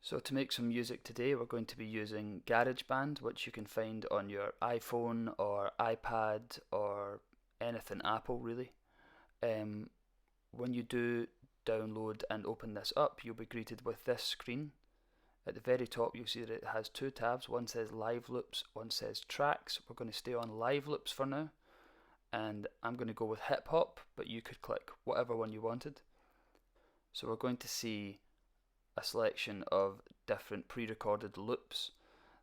So to make some music today, we're going to be using Garageband, which you can find on your iPhone or iPad or anything Apple really. When you do download and open this up, you'll be greeted with this screen. At the very top you'll see that it has two tabs, one says Live Loops, one says Tracks. We're going to stay on Live Loops for now, and I'm going to go with Hip Hop, but you could click whatever one you wanted. So we're going to see a selection of different pre-recorded loops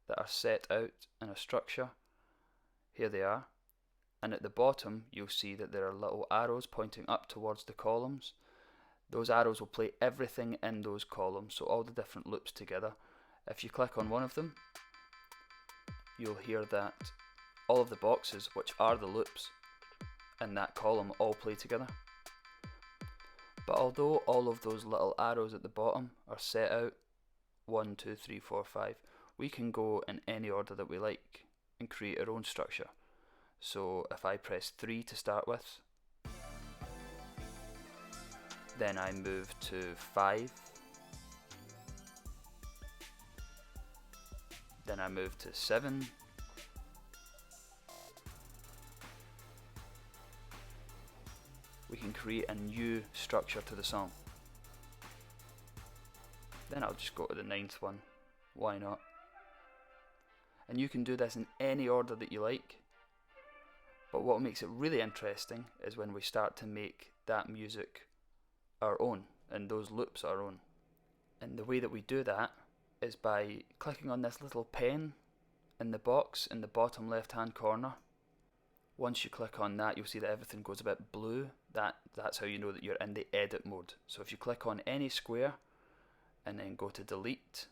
that are set out in a structure. Here they are, and at the bottom you'll see that there are little arrows pointing up towards the columns. Those arrows will play everything in those columns, so all the different loops together. If you click on one of them, you'll hear that all of the boxes, which are the loops in that column, all play together. But although all of those little arrows at the bottom are set out 1, 2, 3, 4, 5, we can go in any order that we like and create our own structure. So if I press 3 to start with, then I move to 5, then I move to 7, we can create a new structure to the song. Then I'll just go to the 9th one, why not? And you can do this in any order that you like, but what makes it really interesting is when we start to make that music our own, and those loops our own. And the way that we do that is by clicking on this little pen in the box in the bottom left hand corner. Once you click on that, you'll see that everything goes a bit blue. That's how you know that you're in the edit mode. So if you click on any square and then go to delete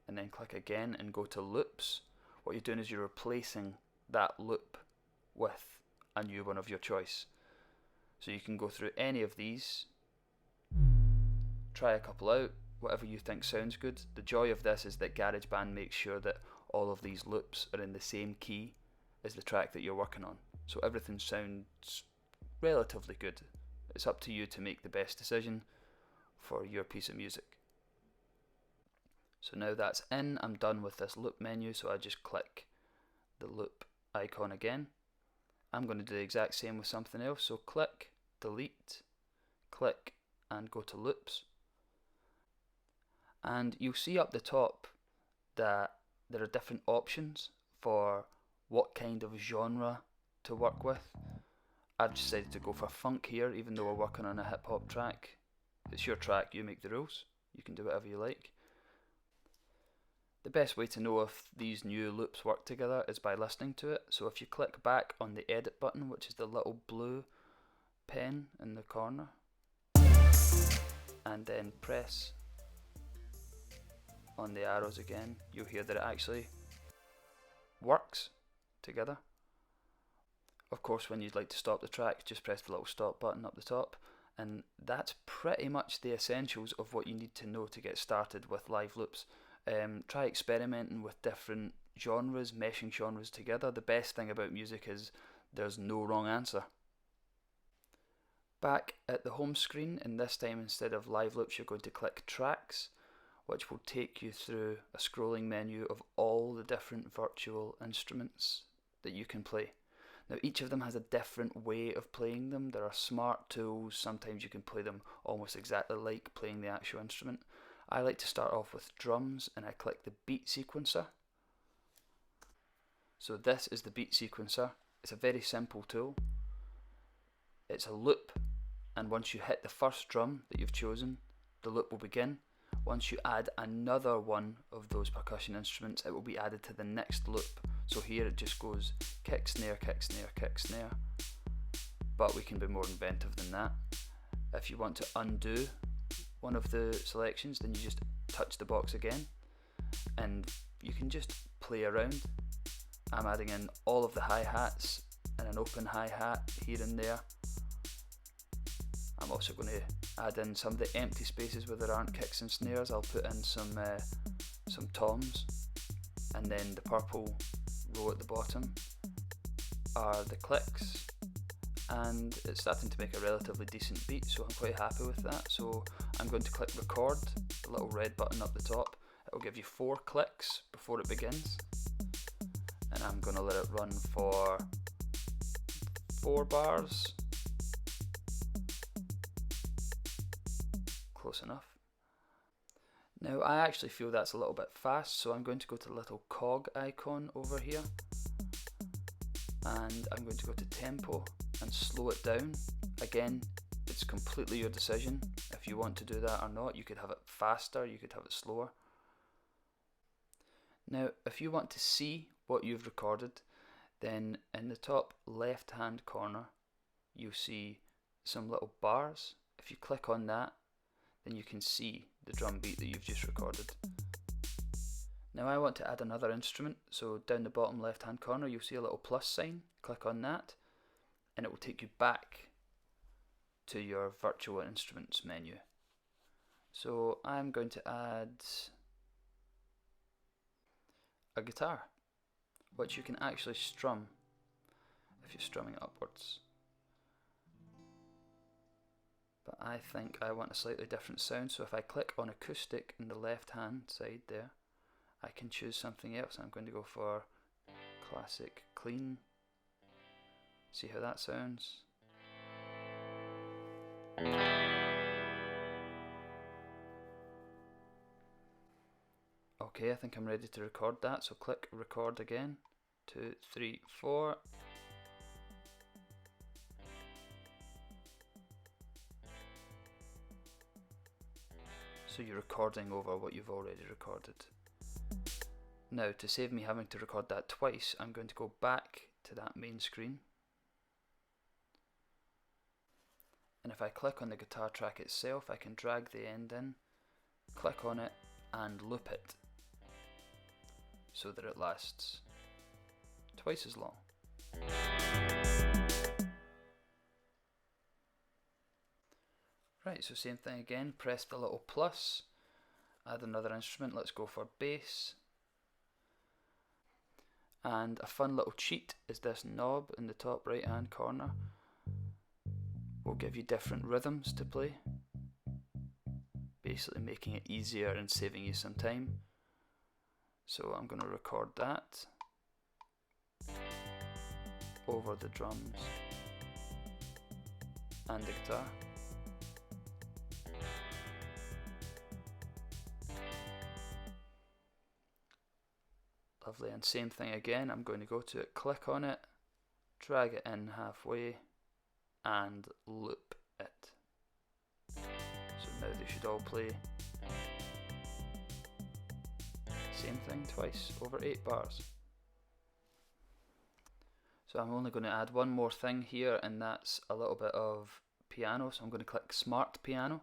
and then click again and go to loops, what you're doing is you're replacing that loop with a new one of your choice. So you can go through any of these, try a couple out, whatever you think sounds good. The joy of this is that Garageband makes sure that all of these loops are in the same key as the track that you're working on. So everything sounds relatively good. It's up to you to make the best decision for your piece of music. So now that's in, I'm done with this loop menu, so I just click the loop icon again. I'm going to do the exact same with something else, so click, delete, click and go to loops. And you'll see up the top that there are different options for what kind of genre to work with. I've decided to go for funk here, even though we're working on a hip hop track. It's your track, you make the rules, you can do whatever you like. The best way to know if these new loops work together is by listening to it. So if you click back on the edit button, which is the little blue pen in the corner, and then press on the arrows again, you'll hear that it actually works together. Of course, when you'd like to stop the track, just press the little stop button up the top, and that's pretty much the essentials of what you need to know to get started with live loops. Try experimenting with different genres, meshing genres together. The best thing about music is there's no wrong answer. Back at the home screen, and this time instead of live loops you're going to click tracks, which will take you through a scrolling menu of all the different virtual instruments that you can play. Now each of them has a different way of playing them. There are smart tools, sometimes you can play them almost exactly like playing the actual instrument. I like to start off with drums, and I click the beat sequencer. So this is the beat sequencer. It's a very simple tool. It's a loop, and once you hit the first drum that you've chosen, the loop will begin. Once you add another one of those percussion instruments, it will be added to the next loop. So here it just goes kick, snare, kick, snare, kick, snare. But we can be more inventive than that. If you want to undo one of the selections, then you just touch the box again and you can just play around. I'm adding in all of the hi-hats and an open hi-hat here and there. I'm also going to add in some of the empty spaces where there aren't kicks and snares. I'll put in some toms, and then the purple row at the bottom are the clicks, and it's starting to make a relatively decent beat, so I'm quite happy with that. So I'm going to click record the little red button up the top. It will give you 4 clicks before it begins, and I'm going to let it run for 4 bars. Close enough. Now I actually feel that's a little bit fast, so I'm going to go to the little cog icon over here, and I'm going to go to tempo and slow it down. Again, it's completely your decision if you want to do that or not. You could have it faster, you could have it slower. Now if you want to see what you've recorded, then in the top left hand corner you'll see some little bars. If you click on that, then you can see the drum beat that you've just recorded. Now I want to add another instrument, so down the bottom left hand corner you'll see a little plus sign. Click on that and it will take you back to your virtual instruments menu. So I'm going to add a guitar, which you can actually strum if you're strumming it upwards. But I think I want a slightly different sound, so if I click on acoustic in the left hand side there, I can choose something else. I'm going to go for classic clean. See how that sounds. Okay, I think I'm ready to record that, so click record again. 2, 3, 4. So you're recording over what you've already recorded. Now, to save me having to record that twice, I'm going to go back to that main screen. And if I click on the guitar track itself, I can drag the end in, click on it, and loop it so that it lasts twice as long. Right, so same thing again, press the little plus, add another instrument, let's go for bass. And a fun little cheat is this knob in the top right hand corner. Will give you different rhythms to play, basically making it easier and saving you some time. So I'm going to record that over the drums and the guitar. Lovely, and same thing again, I'm going to go to it, click on it, drag it in halfway and loop it. So now they should all play. Same thing twice, over 8 bars. So I'm only going to add one more thing here, and that's a little bit of piano. So I'm going to click Smart Piano.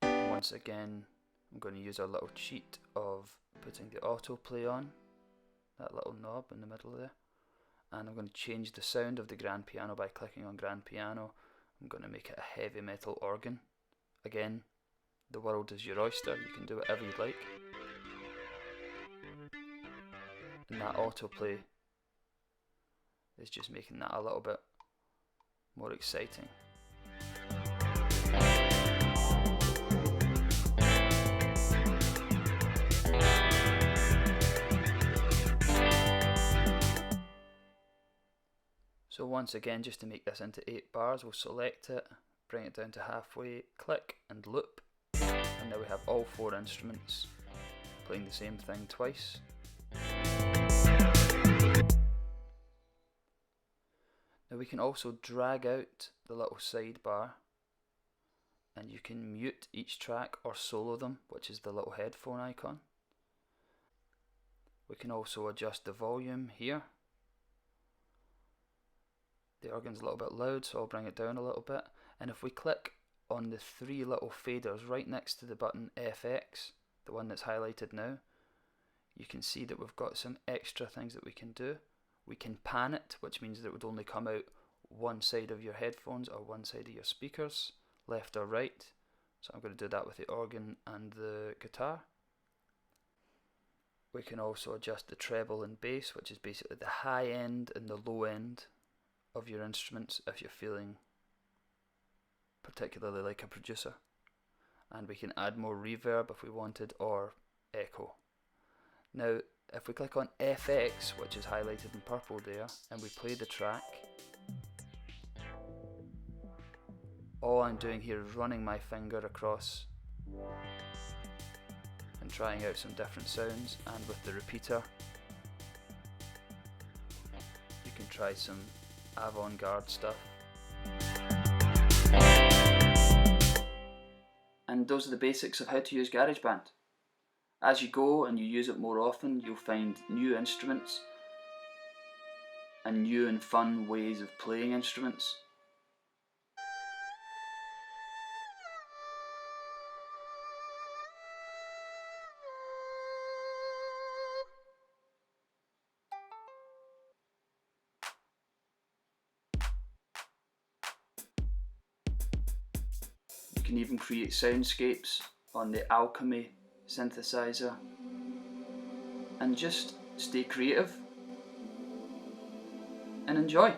Once again, I'm going to use our little cheat of putting the autoplay on, that little knob in the middle there. And I'm going to change the sound of the grand piano by clicking on grand piano. I'm going to make it a heavy metal organ. Again, the world is your oyster, you can do whatever you like. And that autoplay is just making that a little bit more exciting. So once again, just to make this into 8 bars, we'll select it, bring it down to halfway, click and loop, and now we have all 4 instruments playing the same thing twice. Now we can also drag out the little sidebar, and you can mute each track or solo them, which is the little headphone icon. We can also adjust the volume here. The organ's a little bit loud, so I'll bring it down a little bit. And if we click on the 3 little faders right next to the button FX, the one that's highlighted now, you can see that we've got some extra things that we can do. We can pan it, which means that it would only come out one side of your headphones or one side of your speakers, left or right. So I'm going to do that with the organ and the guitar. We can also adjust the treble and bass, which is basically the high end and the low end of your instruments if you're feeling particularly like a producer. and we can add more reverb if we wanted, or echo. Now if we click on FX, which is highlighted in purple there, and we play the track, all I'm doing here is running my finger across and trying out some different sounds, and with the repeater you can try some avant-garde stuff. And those are the basics of how to use Garageband. As you go and you use it more often, you'll find new instruments and new and fun ways of playing instruments. You can even create soundscapes on the Alchemy synthesizer, and just stay creative and enjoy.